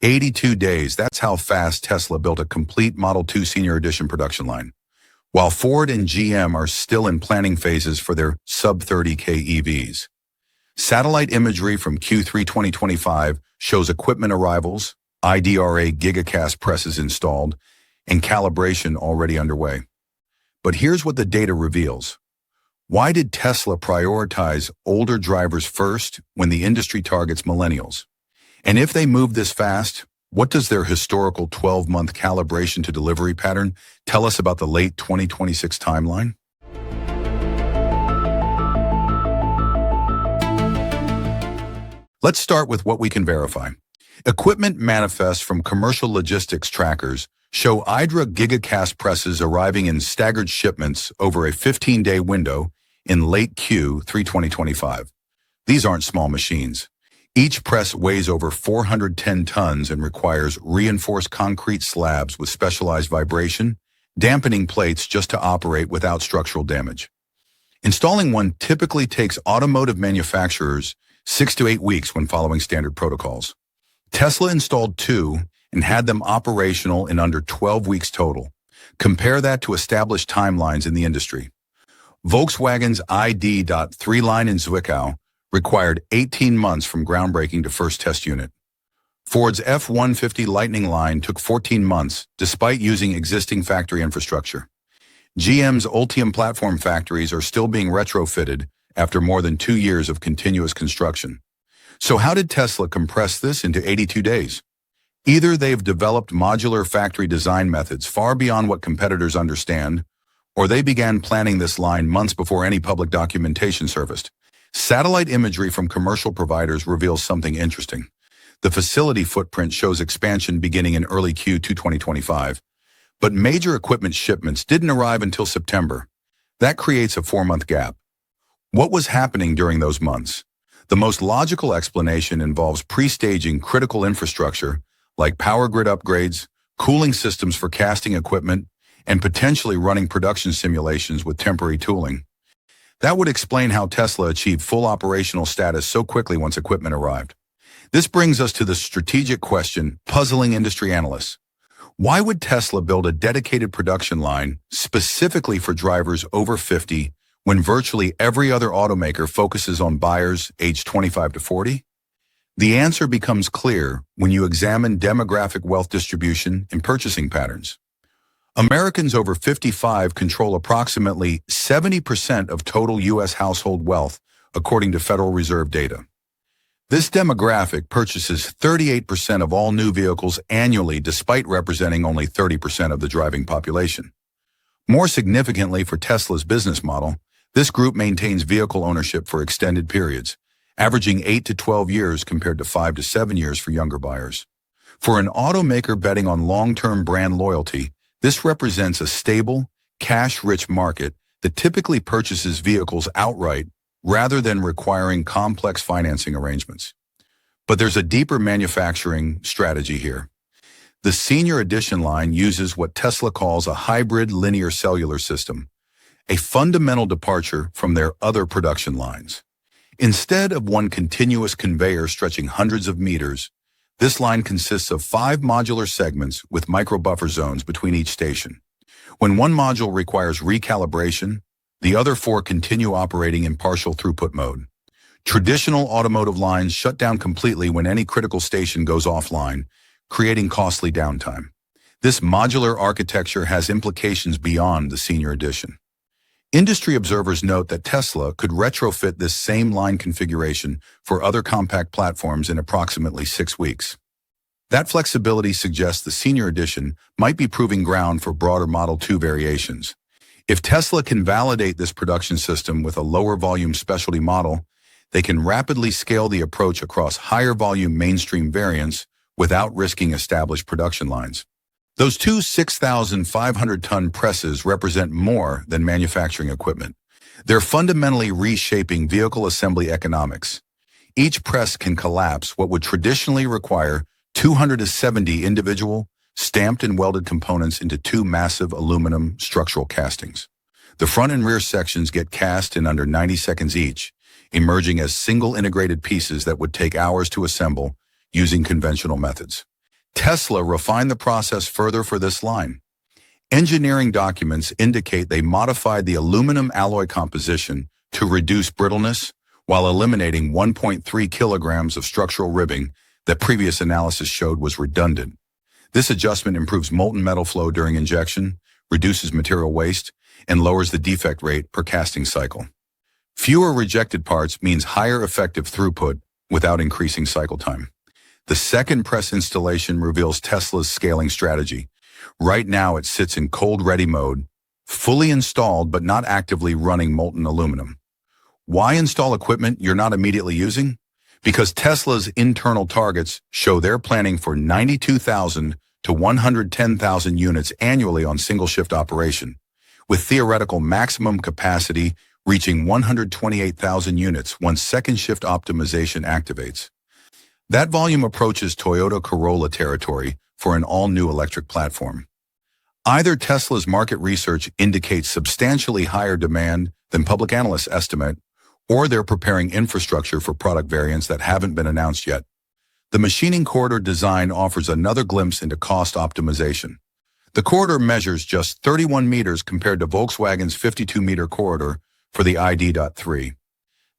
82 days, that's how fast Tesla built a complete Model 2 Senior Edition production line. While Ford and GM are still in planning phases for their sub-30K EVs. Satellite imagery from Q3 2025 shows equipment arrivals, IDRA GigaCast presses installed, and calibration already underway. But here's what the data reveals. Why did Tesla prioritize older drivers first when the industry targets millennials? And if they move this fast, what does their historical 12-month calibration to delivery pattern tell us about the late 2026 timeline? Let's start with what we can verify. Equipment manifests from commercial logistics trackers show IDRA GigaCast presses arriving in staggered shipments over a 15-day window in late Q3 2025. These aren't small machines. Each press weighs over 410 tons and requires reinforced concrete slabs with specialized vibration, dampening plates just to operate without structural damage. Installing one typically takes automotive manufacturers 6 to 8 weeks when following standard protocols. Tesla installed 2 and had them operational in under 12 weeks total. Compare that to established timelines in the industry. Volkswagen's ID.3 line in Zwickau required 18 months from groundbreaking to first test unit. Ford's F-150 Lightning line took 14 months, despite using existing factory infrastructure. GM's Ultium platform factories are still being retrofitted after more than 2 years of continuous construction. So how did Tesla compress this into 82 days? Either they've developed modular factory design methods far beyond what competitors understand, or they began planning this line months before any public documentation surfaced. Satellite imagery from commercial providers reveals something interesting. The facility footprint shows expansion beginning in early Q2 2025, but major equipment shipments didn't arrive until September. That creates a 4-month gap. What was happening during those months? The most logical explanation involves pre-staging critical infrastructure like power grid upgrades, cooling systems for casting equipment, and potentially running production simulations with temporary tooling. That would explain how Tesla achieved full operational status so quickly once equipment arrived. This brings us to the strategic question puzzling industry analysts. Why would Tesla build a dedicated production line specifically for drivers over 50 when virtually every other automaker focuses on buyers aged 25 to 40? The answer becomes clear when you examine demographic wealth distribution and purchasing patterns. Americans over 55 control approximately 70% of total U.S. household wealth, according to Federal Reserve data. This demographic purchases 38% of all new vehicles annually, despite representing only 30% of the driving population. More significantly for Tesla's business model, this group maintains vehicle ownership for extended periods, averaging 8 to 12 years compared to 5 to 7 years for younger buyers. For an automaker betting on long-term brand loyalty, this represents a stable, cash-rich market that typically purchases vehicles outright rather than requiring complex financing arrangements. But there's a deeper manufacturing strategy here. The Senior Edition line uses what Tesla calls a hybrid linear cellular system, a fundamental departure from their other production lines. Instead of one continuous conveyor stretching hundreds of meters, this line consists of 5 modular segments with micro-buffer zones between each station. When one module requires recalibration, the other 4 continue operating in partial throughput mode. Traditional automotive lines shut down completely when any critical station goes offline, creating costly downtime. This modular architecture has implications beyond the Senior Edition. Industry observers note that Tesla could retrofit this same line configuration for other compact platforms in approximately 6 weeks. That flexibility suggests the Senior Edition might be proving ground for broader Model 2 variations. If Tesla can validate this production system with a lower volume specialty model, they can rapidly scale the approach across higher volume mainstream variants without risking established production lines. Those 2 6,500-ton presses represent more than manufacturing equipment. They're fundamentally reshaping vehicle assembly economics. Each press can collapse what would traditionally require 270 individual, stamped and welded components into 2 massive aluminum structural castings. The front and rear sections get cast in under 90 seconds each, emerging as single integrated pieces that would take hours to assemble using conventional methods. Tesla refined the process further for this line. Engineering documents indicate they modified the aluminum alloy composition to reduce brittleness while eliminating 1.3 kilograms of structural ribbing that previous analysis showed was redundant. This adjustment improves molten metal flow during injection, reduces material waste, and lowers the defect rate per casting cycle. Fewer rejected parts means higher effective throughput without increasing cycle time. The second press installation reveals Tesla's scaling strategy. Right now it sits in cold-ready mode, fully installed but not actively running molten aluminum. Why install equipment you're not immediately using? Because Tesla's internal targets show they're planning for 92,000 to 110,000 units annually on single-shift operation, with theoretical maximum capacity reaching 128,000 units once second-shift optimization activates. That volume approaches Toyota Corolla territory for an all-new electric platform. Either Tesla's market research indicates substantially higher demand than public analysts estimate, or they're preparing infrastructure for product variants that haven't been announced yet. The machining corridor design offers another glimpse into cost optimization. The corridor measures just 31 meters compared to Volkswagen's 52-meter corridor for the ID.3.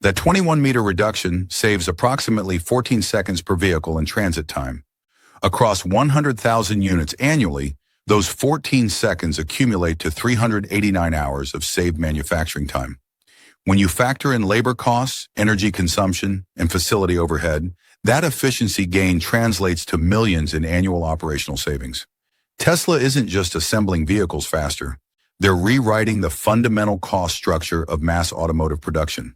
That 21-meter reduction saves approximately 14 seconds per vehicle in transit time. Across 100,000 units annually, those 14 seconds accumulate to 389 hours of saved manufacturing time. When you factor in labor costs, energy consumption, and facility overhead, that efficiency gain translates to millions in annual operational savings. Tesla isn't just assembling vehicles faster. They're rewriting the fundamental cost structure of mass automotive production.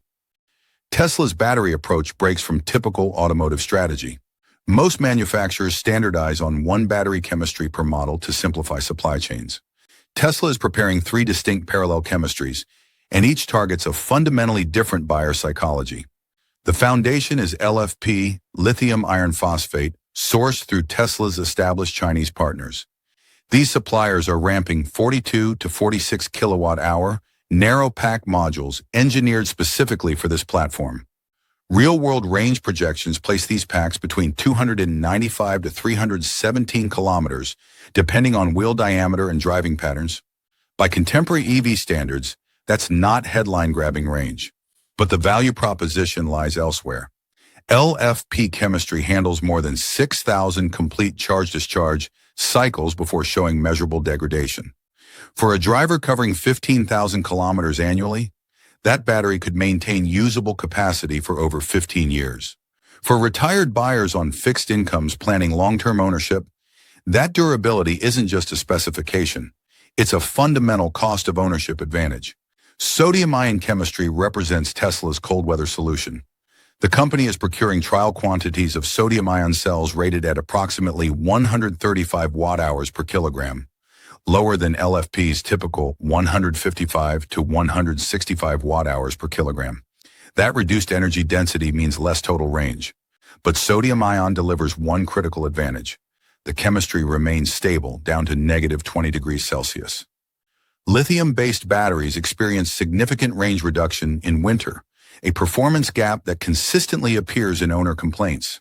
Tesla's battery approach breaks from typical automotive strategy. Most manufacturers standardize on one battery chemistry per model to simplify supply chains. Tesla is preparing 3 distinct parallel chemistries, and each targets a fundamentally different buyer psychology. The foundation is LFP, lithium iron phosphate, sourced through Tesla's established Chinese partners. These suppliers are ramping 42 to 46 kilowatt-hour narrow pack modules engineered specifically for this platform. Real-world range projections place these packs between 295 to 317 kilometers, depending on wheel diameter and driving patterns. By contemporary EV standards, that's not headline-grabbing range, but the value proposition lies elsewhere. LFP chemistry handles more than 6,000 complete charge-discharge cycles before showing measurable degradation. For a driver covering 15,000 kilometers annually, that battery could maintain usable capacity for over 15 years. For retired buyers on fixed incomes planning long-term ownership, that durability isn't just a specification, it's a fundamental cost of ownership advantage. Sodium-ion chemistry represents Tesla's cold-weather solution. The company is procuring trial quantities of sodium-ion cells rated at approximately 135 watt-hours per kilogram, lower than LFP's typical 155 to 165 watt-hours per kilogram. That reduced energy density means less total range. But sodium-ion delivers one critical advantage. The chemistry remains stable down to negative 20 degrees Celsius. Lithium-based batteries experience significant range reduction in winter, a performance gap that consistently appears in owner complaints.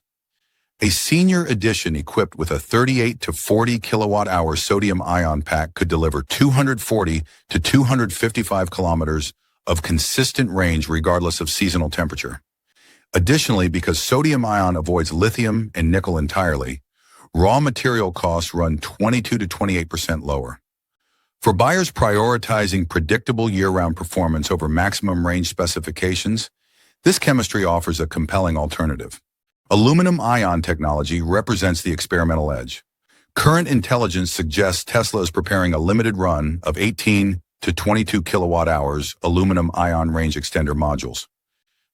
A senior edition equipped with a 38 to 40 kilowatt-hour sodium-ion pack could deliver 240 to 255 kilometers of consistent range regardless of seasonal temperature. Additionally, because sodium-ion avoids lithium and nickel entirely, raw material costs run 22 to 28% lower. For buyers prioritizing predictable year-round performance over maximum range specifications, this chemistry offers a compelling alternative. Aluminum-ion technology represents the experimental edge. Current intelligence suggests Tesla is preparing a limited run of 18 to 22 kilowatt-hours aluminum-ion range extender modules.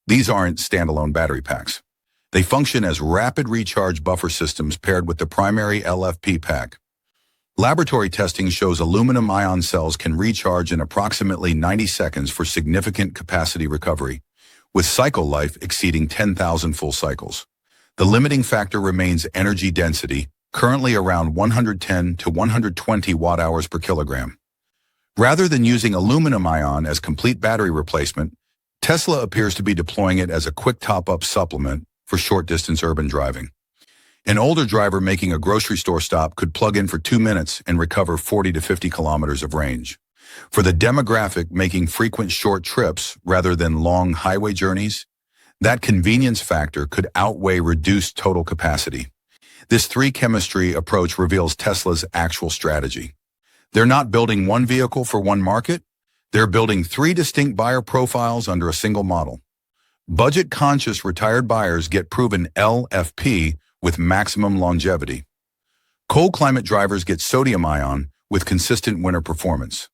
These aren't standalone battery packs. They function as rapid recharge buffer systems paired with the primary LFP pack. Laboratory testing shows aluminum-ion cells can recharge in approximately 90 seconds for significant capacity recovery, with cycle life exceeding 10,000 full cycles. The limiting factor remains energy density, currently around 110 to 120 watt-hours per kilogram. Rather than using aluminum-ion as complete battery replacement, Tesla appears to be deploying it as a quick top-up supplement for short-distance urban driving. An older driver making a grocery store stop could plug in for 2 minutes and recover 40 to 50 kilometers of range. For the demographic making frequent short trips rather than long highway journeys, that convenience factor could outweigh reduced total capacity. This three-chemistry approach reveals Tesla's actual strategy. They're not building one vehicle for one market. They're building three distinct buyer profiles under a single model. Budget-conscious retired buyers get proven LFP with maximum longevity. Cold climate drivers get sodium-ion with consistent winter performance.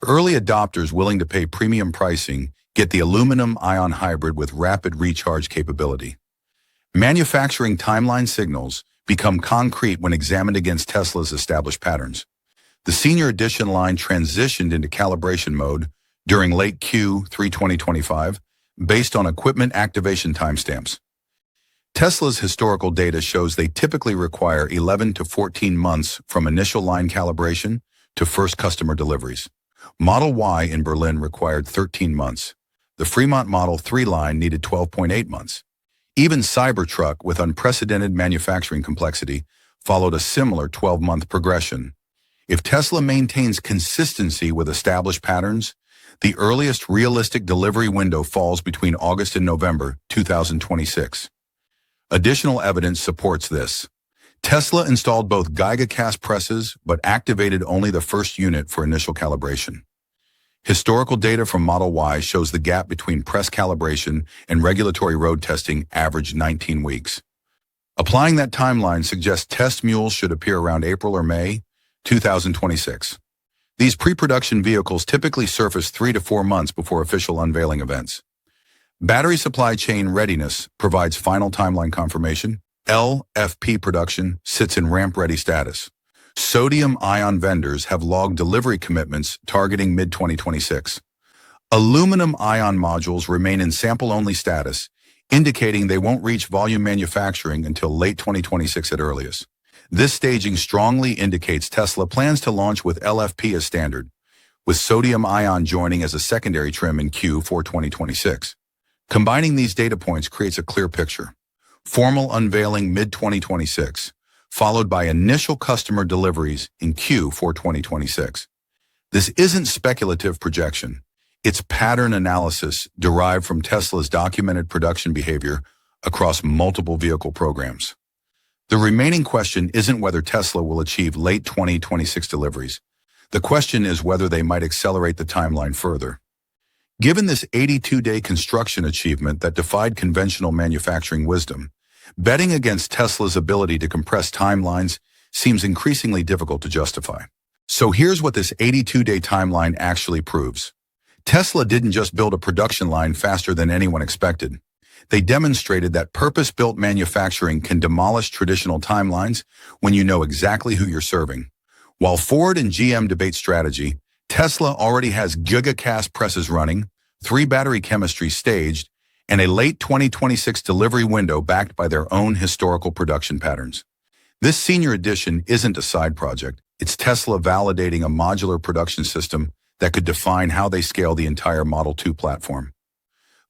Early adopters willing to pay premium pricing get the aluminum-ion hybrid with rapid recharge capability. Manufacturing timeline signals become concrete when examined against Tesla's established patterns. The Senior Edition line transitioned into calibration mode during late Q3 2025 based on equipment activation timestamps. Tesla's historical data shows they typically require 11 to 14 months from initial line calibration to first customer deliveries. Model Y in Berlin required 13 months. The Fremont Model 3 line needed 12.8 months. Even Cybertruck, with unprecedented manufacturing complexity, followed a similar 12-month progression. If Tesla maintains consistency with established patterns, the earliest realistic delivery window falls between August and November 2026. Additional evidence supports this. Tesla installed both GigaCast presses but activated only the first unit for initial calibration. Historical data from Model Y shows the gap between press calibration and regulatory road testing averaged 19 weeks. Applying that timeline suggests test mules should appear around April or May 2026. These pre-production vehicles typically surface 3 to 4 months before official unveiling events. Battery supply chain readiness provides final timeline confirmation. LFP production sits in ramp-ready status. Sodium-ion vendors have logged delivery commitments targeting mid-2026. Aluminum-ion modules remain in sample-only status, indicating they won't reach volume manufacturing until late 2026 at earliest. This staging strongly indicates Tesla plans to launch with LFP as standard, with sodium-ion joining as a secondary trim in Q4 2026. Combining these data points creates a clear picture. Formal unveiling mid-2026, followed by initial customer deliveries in Q4 2026. This isn't speculative projection. It's pattern analysis derived from Tesla's documented production behavior across multiple vehicle programs. The remaining question isn't whether Tesla will achieve late 2026 deliveries. The question is whether they might accelerate the timeline further. Given this 82-day construction achievement that defied conventional manufacturing wisdom, betting against Tesla's ability to compress timelines seems increasingly difficult to justify. So here's what this 82-day timeline actually proves. Tesla didn't just build a production line faster than anyone expected. They demonstrated that purpose-built manufacturing can demolish traditional timelines when you know exactly who you're serving. While Ford and GM debate strategy, Tesla already has GigaCast presses running, 3 battery chemistries staged, and a late 2026 delivery window backed by their own historical production patterns. This Senior Edition isn't a side project. It's Tesla validating a modular production system that could define how they scale the entire Model 2 platform.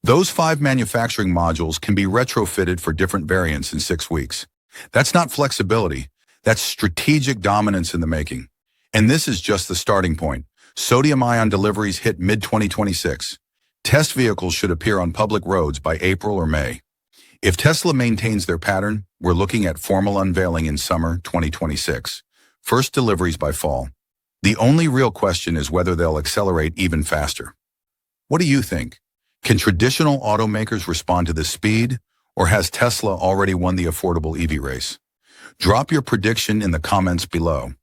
Those 5 manufacturing modules can be retrofitted for different variants in 6 weeks. That's not flexibility. That's strategic dominance in the making. And this is just the starting point. Sodium-ion deliveries hit mid-2026. Test vehicles should appear on public roads by April or May. If Tesla maintains their pattern, we're looking at formal unveiling in summer 2026. First deliveries by fall. The only real question is whether they'll accelerate even faster. What do you think? Can traditional automakers respond to this speed, or has Tesla already won the affordable EV race? Drop your prediction in the comments below.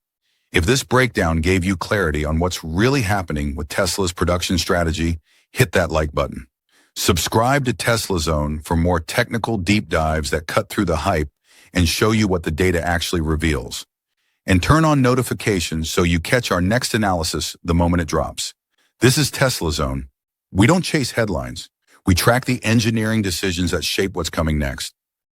If this breakdown gave you clarity on what's really happening with Tesla's production strategy, hit that like button. Subscribe to Tesla Zone for more technical deep dives that cut through the hype and show you what the data actually reveals. And turn on notifications so you catch our next analysis the moment it drops. This is Tesla Zone. We don't chase headlines. We track the engineering decisions that shape what's coming next.